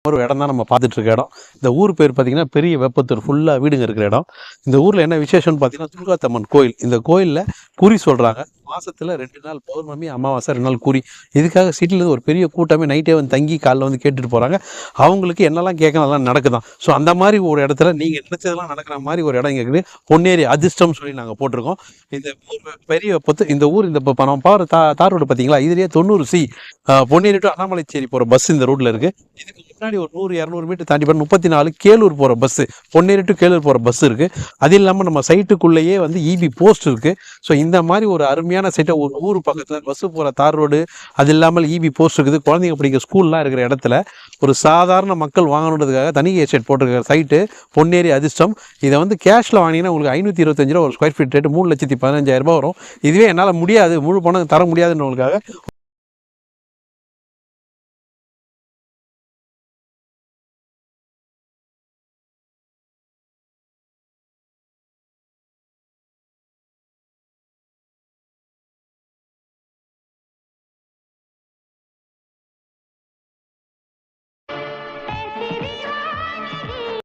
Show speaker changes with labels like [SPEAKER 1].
[SPEAKER 1] ஒரு இடம் தான் நம்ம பார்த்துட்டு இருக்க இடம். இந்த ஊர் பேர் பார்த்தீங்கன்னா பெரிய வெப்பத்தூர், ஃபுல்லாக வீடுங்க இருக்கிற இடம். இந்த ஊரில் என்ன விசேஷம்னு பார்த்தீங்கன்னா துர்காத்தம்மன் கோயில். இந்த கோயிலில் குறி சொல்கிறாங்க. மாதத்தில் 2 நாள் பௌர்ணமி, அமாவாசை, 2 நாள் குறி. இதுக்காக சிட்டிலேருந்து ஒரு பெரிய கூட்டமே நைட்டே வந்து தங்கி காலைல வந்து கேட்டுட்டு போகிறாங்க. அவங்களுக்கு என்னெல்லாம் கேட்கணும் அதெல்லாம் நடக்குதான். ஸோ அந்த மாதிரி ஒரு இடத்துல நீங்கள் நினச்சதெல்லாம் நடக்கிற மாதிரி ஒரு இடம் இங்கே இருக்குது. பொன்னேரி அதிர்ஷ்டம் சொல்லி நாங்கள் போட்டிருக்கோம். இந்த ஊர் பெரிய வெப்பத்து. இந்த ஊர் இந்த நம்ம பாரு தார் ரோடு பார்த்தீங்களா, இதுலேயே 90C பொன்னேரி டு அண்ணாமலைச்சேரி போகிற பஸ் இந்த ரோட்டில் இருக்குது. இதுக்கு முன்னாடி ஒரு 100-200 மீட்டர் தாண்டி 34 கேலூர் போகிற பஸ்ஸு, பொன்னேரி டு கேலூர் போகிற பஸ் இருக்குது. அது இல்லாமல் நம்ம சைட்டுக்குள்ளேயே வந்து இபி போஸ்ட் இருக்குது. ஸோ இந்த மாதிரி ஒரு அருமையான சைட்டை ஒரு ஊர் பக்கத்தில் பஸ்ஸு போகிற தார் ரோடு, அது இல்லாமல் இபி போஸ்ட் இருக்குது. குழந்தைங்க படிக்கிற ஸ்கூல்லாம் இருக்கிற இடத்துல ஒரு சாதாரண மக்கள் வாங்கணுன்றதுக்காக தனி எஸ்டேட் போட்டிருக்கிற சைட்டு பொன்னேரி அதிர்ஷ்டம். இதை வந்து கேஷில் வாங்கினீங்கன்னா உங்களுக்கு 525 ரூபா ஒரு ஸ்கொயர் ஃபீட் ரேட்டு, 3,15,000 வரும். இதுவே என்னால் முடியாது, முழு பணம் தர முடியாதுன்றவங்களுக்காக